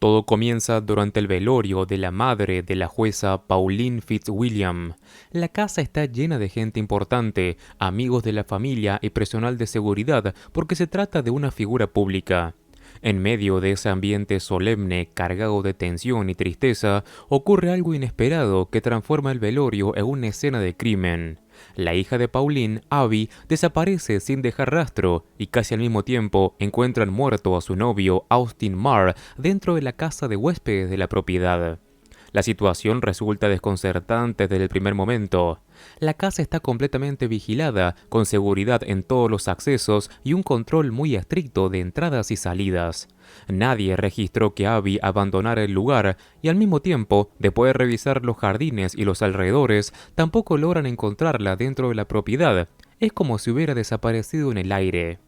Todo comienza durante el velorio de la madre de la jueza Pauline Fitzwilliam. La casa está llena de gente importante, amigos de la familia y personal de seguridad, porque se trata de una figura pública. En medio de ese ambiente solemne, cargado de tensión y tristeza, ocurre algo inesperado que transforma el velorio en una escena de crimen. La hija de Pauline, Abby, desaparece sin dejar rastro y casi al mismo tiempo encuentran muerto a su novio, Austin Marr, dentro de la casa de huéspedes de la propiedad. La situación resulta desconcertante desde el primer momento. La casa está completamente vigilada, con seguridad en todos los accesos y un control muy estricto de entradas y salidas. Nadie registró que Abby abandonara el lugar y al mismo tiempo, después de revisar los jardines y los alrededores, tampoco logran encontrarla dentro de la propiedad. Es como si hubiera desaparecido en el aire.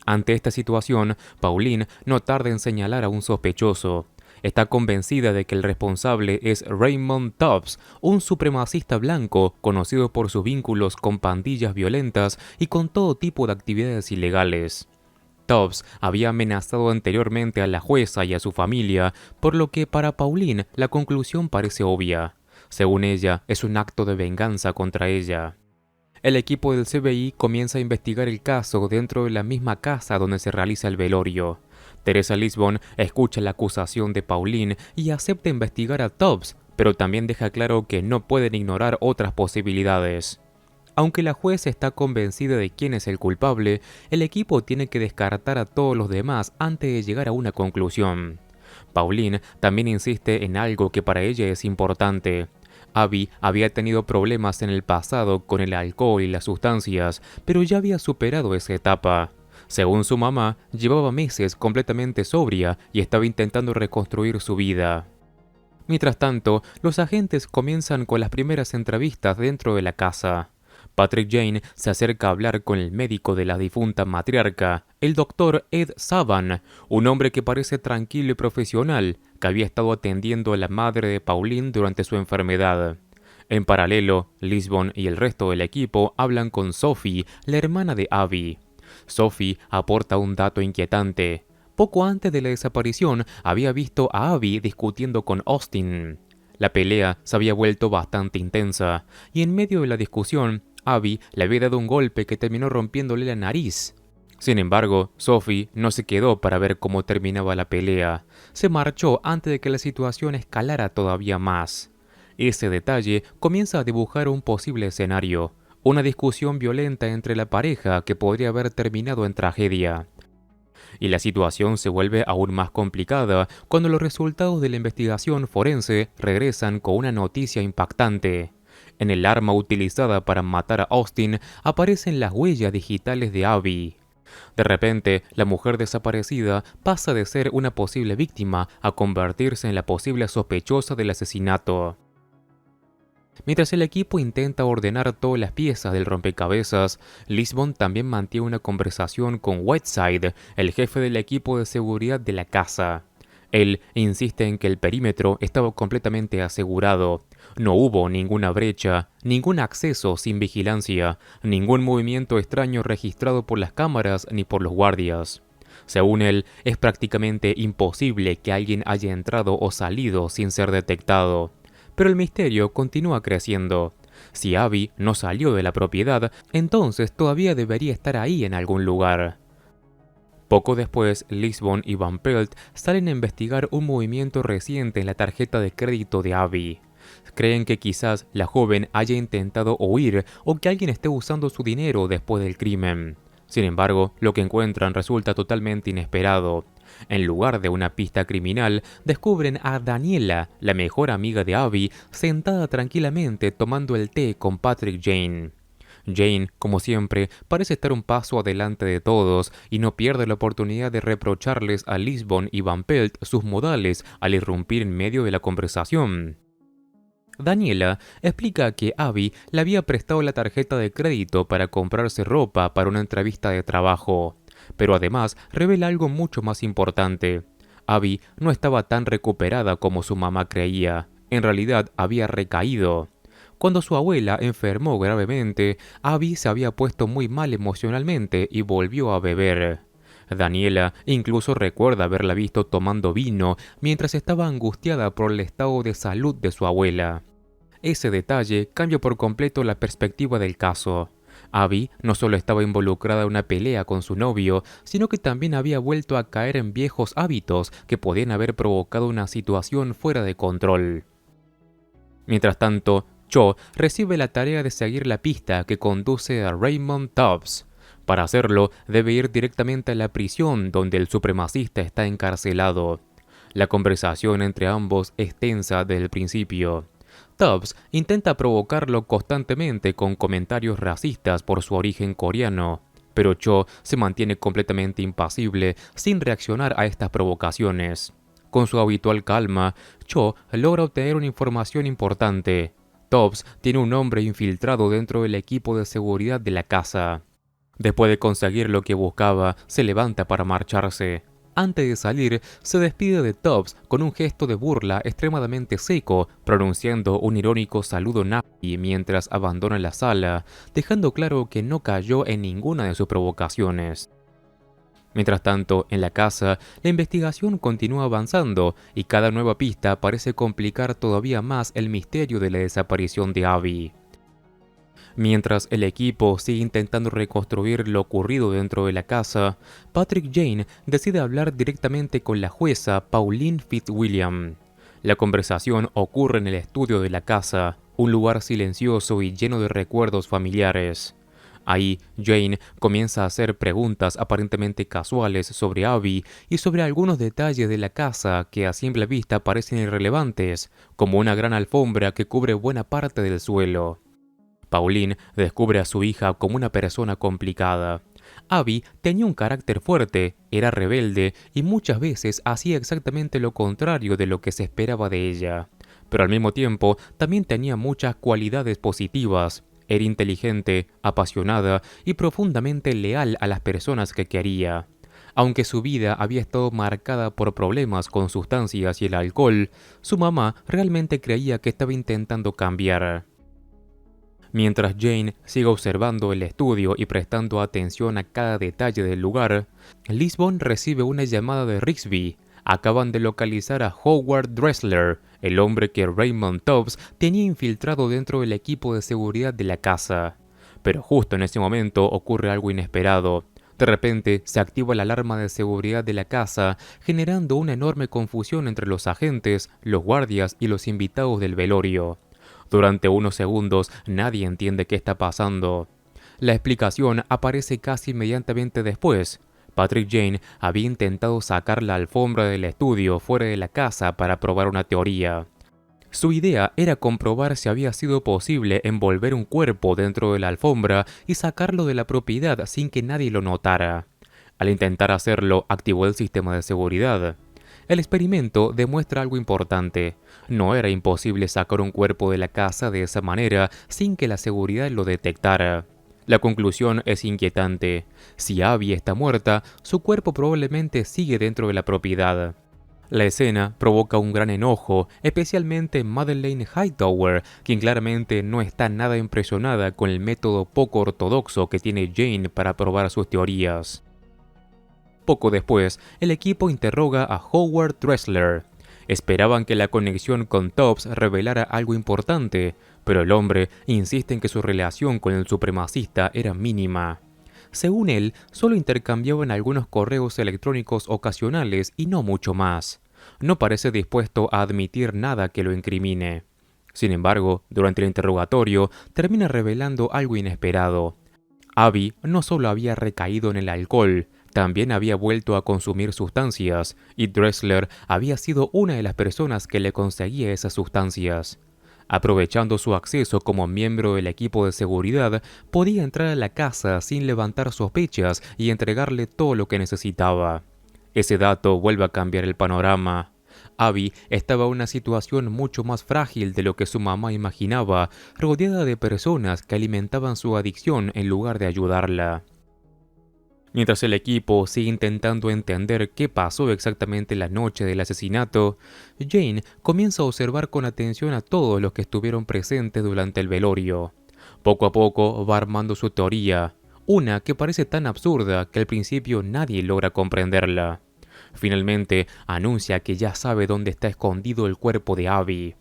Ante esta situación, Pauline no tarda en señalar a un sospechoso. Está convencida de que el responsable es Raymond Tubbs, un supremacista blanco conocido por sus vínculos con pandillas violentas y con todo tipo de actividades ilegales. Tubbs había amenazado anteriormente a la jueza y a su familia, por lo que para Pauline la conclusión parece obvia. Según ella, es un acto de venganza contra ella. El equipo del FBI comienza a investigar el caso dentro de la misma casa donde se realiza el velorio. Teresa Lisbon escucha la acusación de Pauline y acepta investigar a Tubbs, pero también deja claro que no pueden ignorar otras posibilidades. Aunque la juez está convencida de quién es el culpable, el equipo tiene que descartar a todos los demás antes de llegar a una conclusión. Pauline también insiste en algo que para ella es importante. Abby había tenido problemas en el pasado con el alcohol y las sustancias, pero ya había superado esa etapa. Según su mamá, llevaba meses completamente sobria y estaba intentando reconstruir su vida. Mientras tanto, los agentes comienzan con las primeras entrevistas dentro de la casa. Patrick Jane se acerca a hablar con el médico de la difunta matriarca, el doctor Ed Saban, un hombre que parece tranquilo y profesional, que había estado atendiendo a la madre de Pauline durante su enfermedad. En paralelo, Lisbon y el resto del equipo hablan con Sophie, la hermana de Abby. Sophie aporta un dato inquietante. Poco antes de la desaparición, había visto a Abby discutiendo con Austin. La pelea se había vuelto bastante intensa, y en medio de la discusión, Abby le había dado un golpe que terminó rompiéndole la nariz. Sin embargo, Sophie no se quedó para ver cómo terminaba la pelea. Se marchó antes de que la situación escalara todavía más. Ese detalle comienza a dibujar un posible escenario. Una discusión violenta entre la pareja que podría haber terminado en tragedia. Y la situación se vuelve aún más complicada cuando los resultados de la investigación forense regresan con una noticia impactante. En el arma utilizada para matar a Austin aparecen las huellas digitales de Abby. De repente, la mujer desaparecida pasa de ser una posible víctima a convertirse en la posible sospechosa del asesinato. Mientras el equipo intenta ordenar todas las piezas del rompecabezas, Lisbon también mantiene una conversación con Whiteside, el jefe del equipo de seguridad de la casa. Él insiste en que el perímetro estaba completamente asegurado. No hubo ninguna brecha, ningún acceso sin vigilancia, ningún movimiento extraño registrado por las cámaras ni por los guardias. Según él, es prácticamente imposible que alguien haya entrado o salido sin ser detectado. Pero el misterio continúa creciendo. Si Abby no salió de la propiedad, entonces todavía debería estar ahí en algún lugar. Poco después, Lisbon y Van Pelt salen a investigar un movimiento reciente en la tarjeta de crédito de Abby. Creen que quizás la joven haya intentado huir o que alguien esté usando su dinero después del crimen. Sin embargo, lo que encuentran resulta totalmente inesperado. En lugar de una pista criminal, descubren a Daniela, la mejor amiga de Abby, sentada tranquilamente tomando el té con Patrick Jane. Jane, como siempre, parece estar un paso adelante de todos y no pierde la oportunidad de reprocharles a Lisbon y Van Pelt sus modales al irrumpir en medio de la conversación. Daniela explica que Abby le había prestado la tarjeta de crédito para comprarse ropa para una entrevista de trabajo. Pero además revela algo mucho más importante. Abby no estaba tan recuperada como su mamá creía. En realidad había recaído. Cuando su abuela enfermó gravemente, Abby se había puesto muy mal emocionalmente y volvió a beber. Daniela incluso recuerda haberla visto tomando vino mientras estaba angustiada por el estado de salud de su abuela. Ese detalle cambia por completo la perspectiva del caso. Abby no solo estaba involucrada en una pelea con su novio, sino que también había vuelto a caer en viejos hábitos que podían haber provocado una situación fuera de control. Mientras tanto, Cho recibe la tarea de seguir la pista que conduce a Raymond Tubbs. Para hacerlo, debe ir directamente a la prisión donde el supremacista está encarcelado. La conversación entre ambos es tensa desde el principio. Tubbs intenta provocarlo constantemente con comentarios racistas por su origen coreano, pero Cho se mantiene completamente impasible sin reaccionar a estas provocaciones. Con su habitual calma, Cho logra obtener una información importante. Tubbs tiene un hombre infiltrado dentro del equipo de seguridad de la casa. Después de conseguir lo que buscaba, se levanta para marcharse. Antes de salir, se despide de Tubbs con un gesto de burla extremadamente seco, pronunciando un irónico saludo nazi mientras abandona la sala, dejando claro que no cayó en ninguna de sus provocaciones. Mientras tanto, en la casa, la investigación continúa avanzando y cada nueva pista parece complicar todavía más el misterio de la desaparición de Abby. Mientras el equipo sigue intentando reconstruir lo ocurrido dentro de la casa, Patrick Jane decide hablar directamente con la jueza Pauline Fitzwilliam. La conversación ocurre en el estudio de la casa, un lugar silencioso y lleno de recuerdos familiares. Ahí, Jane comienza a hacer preguntas aparentemente casuales sobre Abby y sobre algunos detalles de la casa que a simple vista parecen irrelevantes, como una gran alfombra que cubre buena parte del suelo. Pauline descubre a su hija como una persona complicada. Abby tenía un carácter fuerte, era rebelde y muchas veces hacía exactamente lo contrario de lo que se esperaba de ella. Pero al mismo tiempo también tenía muchas cualidades positivas. Era inteligente, apasionada y profundamente leal a las personas que quería. Aunque su vida había estado marcada por problemas con sustancias y el alcohol, su mamá realmente creía que estaba intentando cambiar. Mientras Jane sigue observando el estudio y prestando atención a cada detalle del lugar, Lisbon recibe una llamada de Rigsby. Acaban de localizar a Howard Dressler, el hombre que Raymond Tubbs tenía infiltrado dentro del equipo de seguridad de la casa. Pero justo en ese momento ocurre algo inesperado. De repente se activa la alarma de seguridad de la casa, generando una enorme confusión entre los agentes, los guardias y los invitados del velorio. Durante unos segundos nadie entiende qué está pasando. La explicación aparece casi inmediatamente después. Patrick Jane había intentado sacar la alfombra del estudio fuera de la casa para probar una teoría. Su idea era comprobar si había sido posible envolver un cuerpo dentro de la alfombra y sacarlo de la propiedad sin que nadie lo notara. Al intentar hacerlo, activó el sistema de seguridad. El experimento demuestra algo importante. No era imposible sacar un cuerpo de la casa de esa manera sin que la seguridad lo detectara. La conclusión es inquietante. Si Abby está muerta, su cuerpo probablemente sigue dentro de la propiedad. La escena provoca un gran enojo, especialmente en Madeleine Hightower, quien claramente no está nada impresionada con el método poco ortodoxo que tiene Jane para probar sus teorías. Poco después, el equipo interroga a Howard Dressler. Esperaban que la conexión con Tubbs revelara algo importante, pero el hombre insiste en que su relación con el supremacista era mínima. Según él, solo intercambiaban algunos correos electrónicos ocasionales y no mucho más. No parece dispuesto a admitir nada que lo incrimine. Sin embargo, durante el interrogatorio, termina revelando algo inesperado. Abby no solo había recaído en el alcohol, también había vuelto a consumir sustancias, y Dressler había sido una de las personas que le conseguía esas sustancias. Aprovechando su acceso como miembro del equipo de seguridad, podía entrar a la casa sin levantar sospechas y entregarle todo lo que necesitaba. Ese dato vuelve a cambiar el panorama. Abby estaba en una situación mucho más frágil de lo que su mamá imaginaba, rodeada de personas que alimentaban su adicción en lugar de ayudarla. Mientras el equipo sigue intentando entender qué pasó exactamente la noche del asesinato, Jane comienza a observar con atención a todos los que estuvieron presentes durante el velorio. Poco a poco va armando su teoría. Una que parece tan absurda que al principio nadie logra comprenderla. Finalmente, anuncia que ya sabe dónde está escondido el cuerpo de Abby.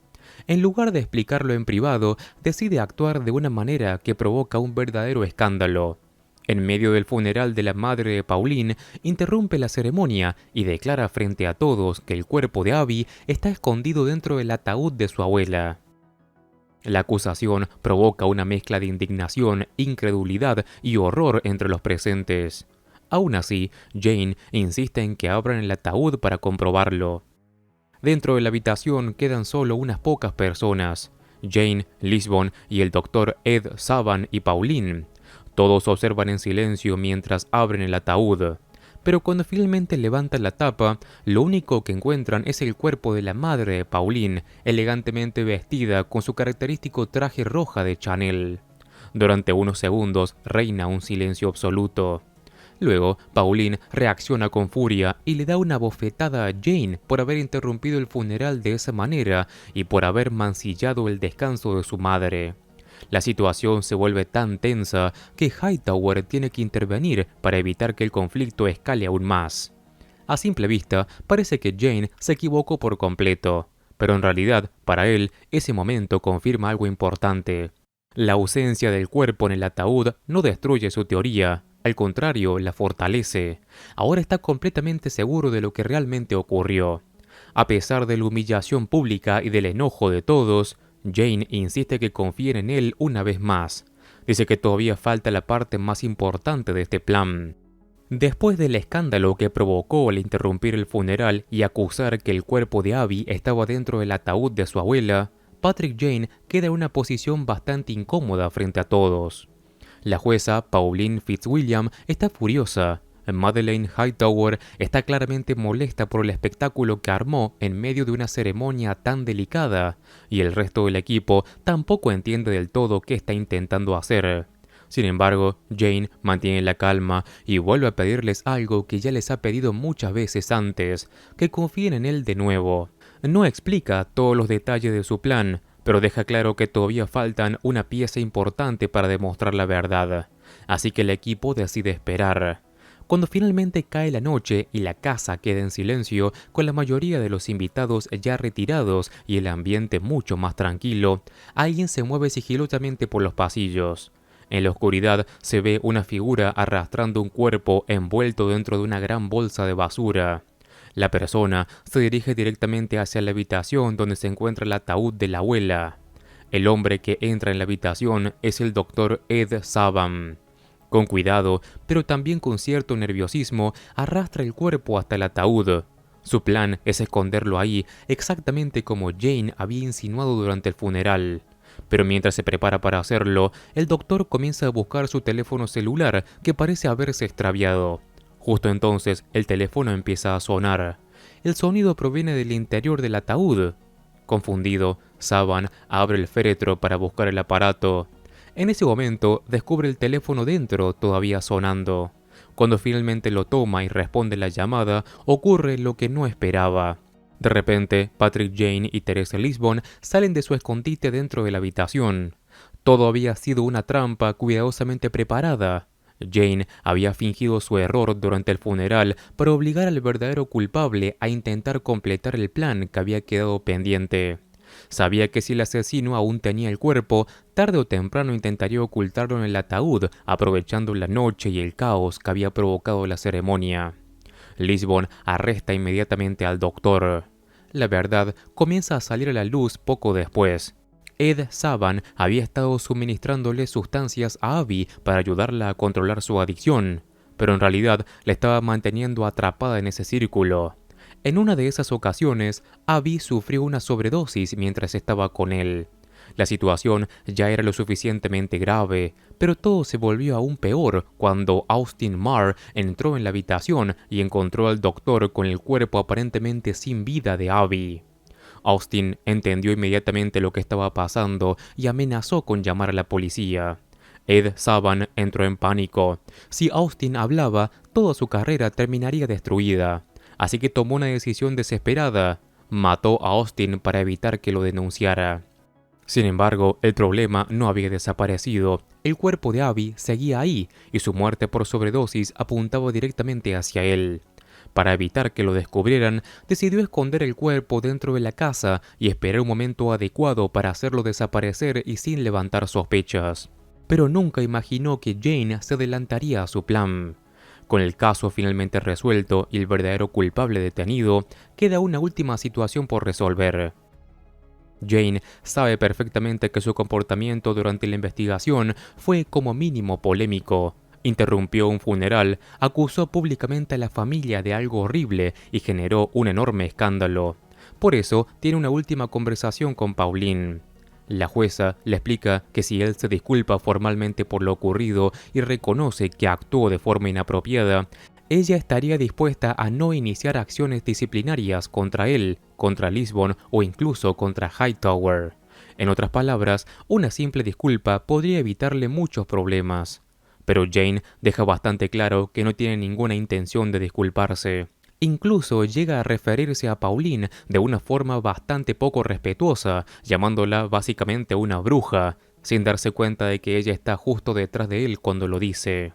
En lugar de explicarlo en privado, decide actuar de una manera que provoca un verdadero escándalo. En medio del funeral de la madre de Pauline, interrumpe la ceremonia y declara frente a todos que el cuerpo de Abby está escondido dentro del ataúd de su abuela. La acusación provoca una mezcla de indignación, incredulidad y horror entre los presentes. Aún así, Jane insiste en que abran el ataúd para comprobarlo. Dentro de la habitación quedan solo unas pocas personas: Jane, Lisbon y el doctor Ed Saban y Pauline. Todos observan en silencio mientras abren el ataúd. Pero cuando finalmente levantan la tapa, lo único que encuentran es el cuerpo de la madre de Pauline, elegantemente vestida con su característico traje roja de Chanel. Durante unos segundos reina un silencio absoluto. Luego, Pauline reacciona con furia y le da una bofetada a Jane por haber interrumpido el funeral de esa manera y por haber mancillado el descanso de su madre. La situación se vuelve tan tensa que Hightower tiene que intervenir para evitar que el conflicto escale aún más. A simple vista, parece que Jane se equivocó por completo, pero en realidad, para él, ese momento confirma algo importante. La ausencia del cuerpo en el ataúd no destruye su teoría, al contrario, la fortalece. Ahora está completamente seguro de lo que realmente ocurrió. A pesar de la humillación pública y del enojo de todos, Jane insiste que confíen en él una vez más. Dice que todavía falta la parte más importante de este plan. Después del escándalo que provocó al interrumpir el funeral y acusar que el cuerpo de Abby estaba dentro del ataúd de su abuela, Patrick Jane queda en una posición bastante incómoda frente a todos. La jueza Pauline Fitzwilliam está furiosa. Madeleine Hightower está claramente molesta por el espectáculo que armó en medio de una ceremonia tan delicada, y el resto del equipo tampoco entiende del todo qué está intentando hacer. Sin embargo, Jane mantiene la calma y vuelve a pedirles algo que ya les ha pedido muchas veces antes: que confíen en él de nuevo. No explica todos los detalles de su plan, pero deja claro que todavía faltan una pieza importante para demostrar la verdad. Así que el equipo decide esperar. Cuando finalmente cae la noche y la casa queda en silencio, con la mayoría de los invitados ya retirados y el ambiente mucho más tranquilo, alguien se mueve sigilosamente por los pasillos. En la oscuridad se ve una figura arrastrando un cuerpo envuelto dentro de una gran bolsa de basura. La persona se dirige directamente hacia la habitación donde se encuentra el ataúd de la abuela. El hombre que entra en la habitación es el doctor Ed Saban. Con cuidado, pero también con cierto nerviosismo, arrastra el cuerpo hasta el ataúd. Su plan es esconderlo ahí, exactamente como Jane había insinuado durante el funeral. Pero mientras se prepara para hacerlo, el doctor comienza a buscar su teléfono celular, que parece haberse extraviado. Justo entonces, el teléfono empieza a sonar. El sonido proviene del interior del ataúd. Confundido, Saban abre el féretro para buscar el aparato. En ese momento, descubre el teléfono dentro, todavía sonando. Cuando finalmente lo toma y responde la llamada, ocurre lo que no esperaba. De repente, Patrick Jane y Teresa Lisbon salen de su escondite dentro de la habitación. Todo había sido una trampa cuidadosamente preparada. Jane había fingido su error durante el funeral para obligar al verdadero culpable a intentar completar el plan que había quedado pendiente. Sabía que si el asesino aún tenía el cuerpo, tarde o temprano intentaría ocultarlo en el ataúd, aprovechando la noche y el caos que había provocado la ceremonia. Lisbon arresta inmediatamente al doctor. La verdad comienza a salir a la luz poco después. Ed Saban había estado suministrándole sustancias a Abby para ayudarla a controlar su adicción, pero en realidad la estaba manteniendo atrapada en ese círculo. En una de esas ocasiones, Abby sufrió una sobredosis mientras estaba con él. La situación ya era lo suficientemente grave, pero todo se volvió aún peor cuando Austin Marr entró en la habitación y encontró al doctor con el cuerpo aparentemente sin vida de Abby. Austin entendió inmediatamente lo que estaba pasando y amenazó con llamar a la policía. Ed Saban entró en pánico. Si Austin hablaba, toda su carrera terminaría destruida. Así que tomó una decisión desesperada: mató a Austin para evitar que lo denunciara. Sin embargo, el problema no había desaparecido. El cuerpo de Abby seguía ahí y su muerte por sobredosis apuntaba directamente hacia él. Para evitar que lo descubrieran, decidió esconder el cuerpo dentro de la casa y esperar un momento adecuado para hacerlo desaparecer y sin levantar sospechas. Pero nunca imaginó que Jane se adelantaría a su plan. Con el caso finalmente resuelto y el verdadero culpable detenido, queda una última situación por resolver. Jane sabe perfectamente que su comportamiento durante la investigación fue como mínimo polémico. Interrumpió un funeral, acusó públicamente a la familia de algo horrible y generó un enorme escándalo. Por eso tiene una última conversación con Pauline. La jueza le explica que si él se disculpa formalmente por lo ocurrido y reconoce que actuó de forma inapropiada, ella estaría dispuesta a no iniciar acciones disciplinarias contra él, contra Lisbon o incluso contra Hightower. En otras palabras, una simple disculpa podría evitarle muchos problemas. Pero Jane deja bastante claro que no tiene ninguna intención de disculparse. Incluso llega a referirse a Pauline de una forma bastante poco respetuosa, llamándola básicamente una bruja, sin darse cuenta de que ella está justo detrás de él cuando lo dice.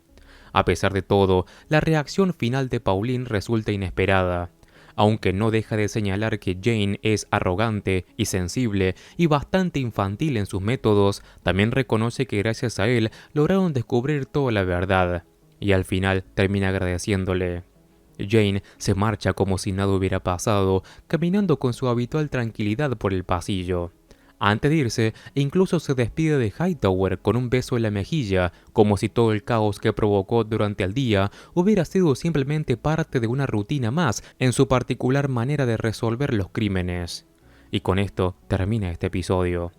A pesar de todo, la reacción final de Pauline resulta inesperada. Aunque no deja de señalar que Jane es arrogante y sensible y bastante infantil en sus métodos, también reconoce que gracias a él lograron descubrir toda la verdad, y al final termina agradeciéndole. Jane se marcha como si nada hubiera pasado, caminando con su habitual tranquilidad por el pasillo. Antes de irse, incluso se despide de Hightower con un beso en la mejilla, como si todo el caos que provocó durante el día hubiera sido simplemente parte de una rutina más en su particular manera de resolver los crímenes. Y con esto termina este episodio.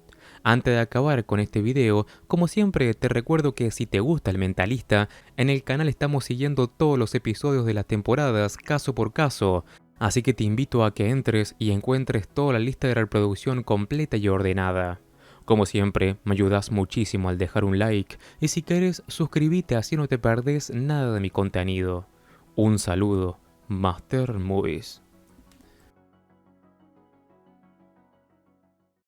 Antes de acabar con este video, como siempre te recuerdo que si te gusta El Mentalista, en el canal estamos siguiendo todos los episodios de las temporadas caso por caso, así que te invito a que entres y encuentres toda la lista de reproducción completa y ordenada. Como siempre, me ayudas muchísimo al dejar un like y si quieres suscríbete así no te perdés nada de mi contenido. Un saludo, Master Movies.